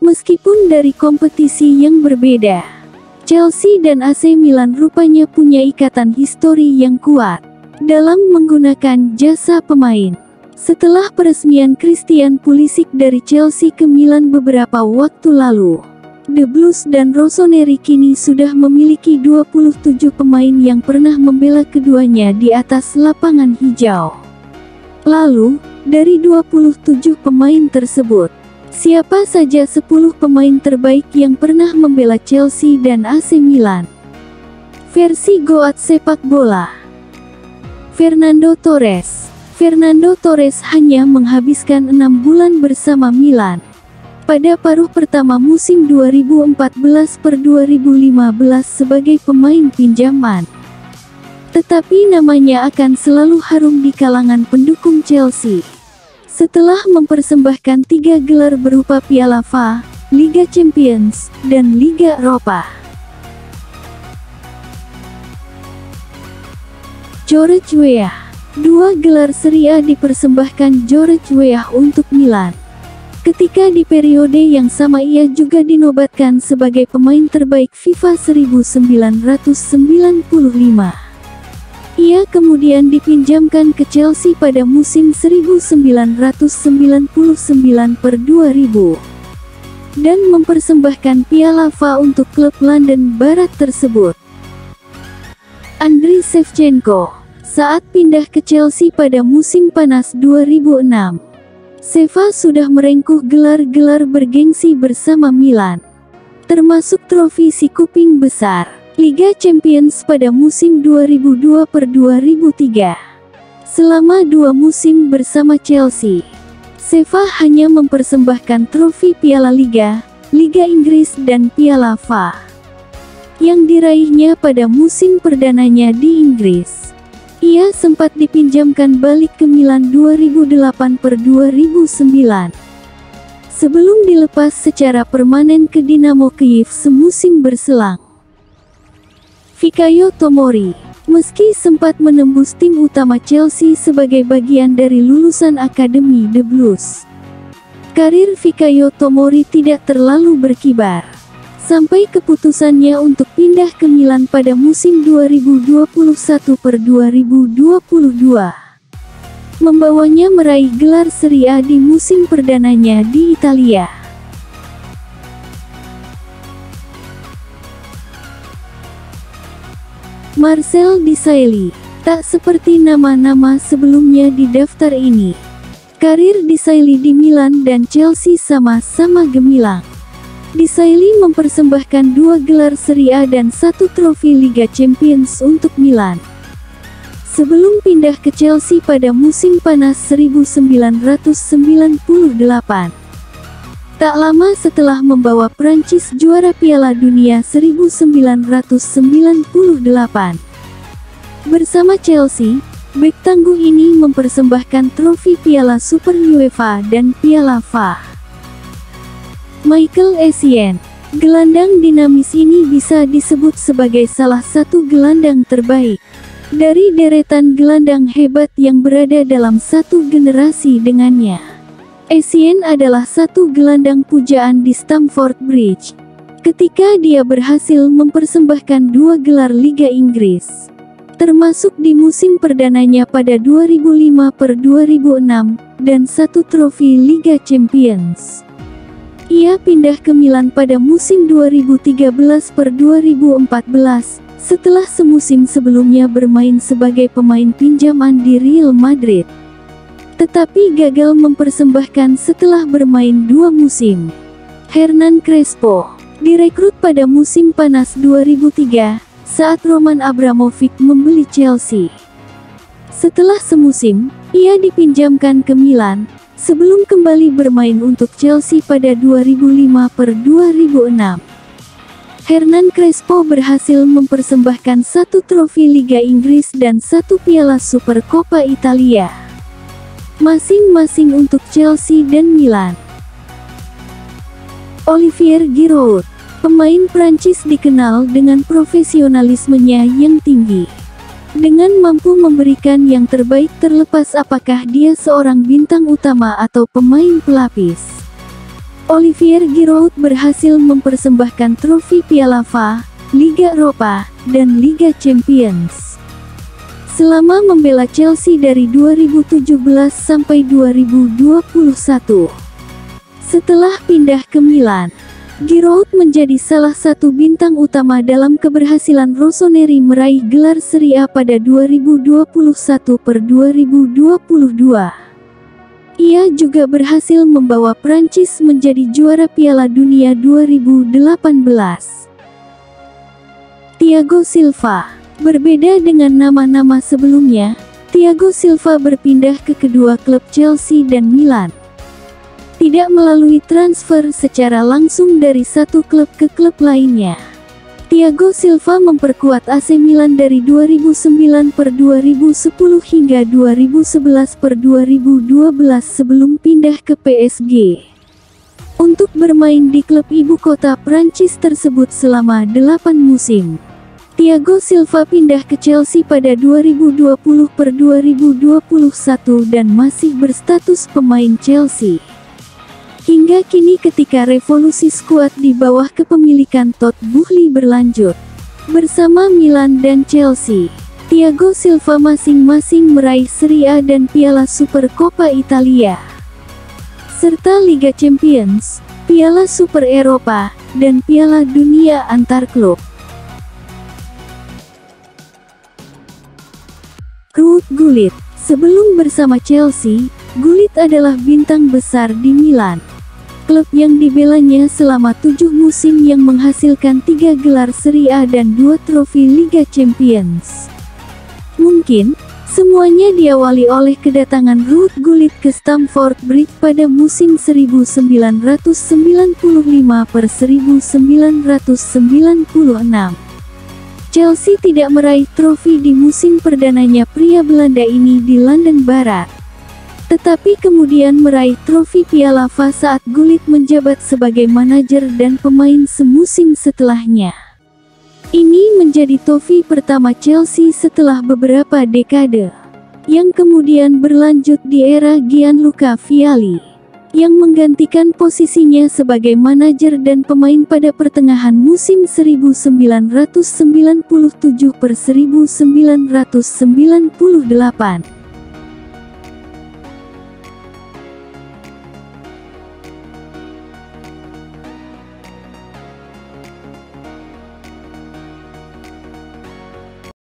Meskipun dari kompetisi yang berbeda, Chelsea dan AC Milan rupanya punya ikatan histori yang kuat dalam menggunakan jasa pemain. Setelah peresmian Christian Pulisic dari Chelsea ke Milan beberapa waktu lalu, The Blues dan Rossoneri kini sudah memiliki 27 pemain yang pernah membela keduanya di atas lapangan hijau. Lalu, dari 27 pemain tersebut, siapa saja 10 pemain terbaik yang pernah membela Chelsea dan AC Milan? Versi Goat Sepak Bola. Fernando Torres. Fernando Torres hanya menghabiskan 6 bulan bersama Milan pada paruh pertama musim 2014-2015 sebagai pemain pinjaman. Tetapi namanya akan selalu harum di kalangan pendukung Chelsea setelah mempersembahkan 3 gelar berupa Piala FA, Liga Champions, dan Liga Eropa. George Weah. 2 gelar Serie A dipersembahkan George Weah untuk Milan. Ketika di periode yang sama ia juga dinobatkan sebagai pemain terbaik FIFA 1995. Ia kemudian dipinjamkan ke Chelsea pada musim 1999/2000 dan mempersembahkan Piala FA untuk klub London Barat tersebut. Andriy Shevchenko. Saat pindah ke Chelsea pada musim panas 2006, Sheva sudah merengkuh gelar-gelar bergengsi bersama Milan, termasuk trofi si kuping besar Liga Champions pada musim 2002-2003. Selama 2 musim bersama Chelsea, Sheva hanya mempersembahkan trofi Piala Liga, Liga Inggris dan Piala FA yang diraihnya pada musim perdananya di Inggris. Ia sempat dipinjamkan balik ke Milan 2008-2009 sebelum dilepas secara permanen ke Dinamo Kyiv semusim berselang. Fikayo Tomori. Meski sempat menembus tim utama Chelsea sebagai bagian dari lulusan Akademi The Blues, karir Fikayo Tomori tidak terlalu berkibar sampai keputusannya untuk pindah ke Milan pada musim 2021-2022, membawanya meraih gelar Serie A di musim perdananya di Italia. Marcel Desailly. Tak seperti nama-nama sebelumnya di daftar ini, karir Desailly di Milan dan Chelsea sama-sama gemilang. Desailly mempersembahkan 2 gelar Serie A dan 1 trofi Liga Champions untuk Milan sebelum pindah ke Chelsea pada musim panas 1998. Tak lama setelah membawa Prancis juara Piala Dunia 1998. Bersama Chelsea, bek tangguh ini mempersembahkan trofi Piala Super UEFA dan Piala FA. Michael Essien. Gelandang dinamis ini bisa disebut sebagai salah satu gelandang terbaik dari deretan gelandang hebat yang berada dalam satu generasi dengannya. Essien adalah satu gelandang pujaan di Stamford Bridge ketika dia berhasil mempersembahkan 2 gelar Liga Inggris, termasuk di musim perdananya pada 2005-2006 dan 1 trofi Liga Champions. Ia pindah ke Milan pada musim 2013-2014 setelah semusim sebelumnya bermain sebagai pemain pinjaman di Real Madrid, tetapi gagal mempersembahkan setelah bermain 2 musim. Hernan Crespo direkrut pada musim panas 2003 saat Roman Abramovich membeli Chelsea. Setelah semusim, ia dipinjamkan ke Milan sebelum kembali bermain untuk Chelsea pada 2005-2006. Hernan Crespo berhasil mempersembahkan 1 trofi Liga Inggris dan 1 Piala Supercoppa Italia, masing-masing untuk Chelsea dan Milan. Olivier Giroud. Pemain Prancis dikenal dengan profesionalismenya yang tinggi, dengan mampu memberikan yang terbaik terlepas apakah dia seorang bintang utama atau pemain pelapis. Olivier Giroud berhasil mempersembahkan trofi Piala FA, Liga Eropa, dan Liga Champions. Selama membela Chelsea dari 2017 sampai 2021. Setelah pindah ke Milan, Giroud menjadi salah satu bintang utama dalam keberhasilan Rossoneri meraih gelar Serie A pada 2021/2022. Ia juga berhasil membawa Prancis menjadi juara Piala Dunia 2018. Thiago Silva. Berbeda dengan nama-nama sebelumnya, Thiago Silva berpindah ke kedua klub Chelsea dan Milan. Tidak melalui transfer secara langsung dari satu klub ke klub lainnya. Thiago Silva memperkuat AC Milan dari 2009/2010 hingga 2011/2012 sebelum pindah ke PSG. Untuk bermain di klub ibu kota Prancis tersebut selama 8 musim. Thiago Silva pindah ke Chelsea pada 2020/2021 dan masih berstatus pemain Chelsea. Hingga kini ketika revolusi skuad di bawah kepemilikan Todd Boehly berlanjut. Bersama Milan dan Chelsea, Thiago Silva masing-masing meraih Serie A dan Piala Supercoppa Italia, serta Liga Champions, Piala Super Eropa, dan Piala Dunia antar klub. Ruud Gullit. Sebelum bersama Chelsea, Gullit adalah bintang besar di Milan, klub yang dibelanya selama 7 musim yang menghasilkan 3 gelar Serie A dan 2 trofi Liga Champions. Mungkin, semuanya diawali oleh kedatangan Ruud Gullit ke Stamford Bridge pada musim 1995/1996. Chelsea tidak meraih trofi di musim perdananya pria Belanda ini di London Barat, tetapi kemudian meraih trofi Piala FA saat Gullit menjabat sebagai manajer dan pemain semusim setelahnya. Ini menjadi trofi pertama Chelsea setelah beberapa dekade, yang kemudian berlanjut di era Gianluca Vialli, yang menggantikan posisinya sebagai manajer dan pemain pada pertengahan musim 1997/1998.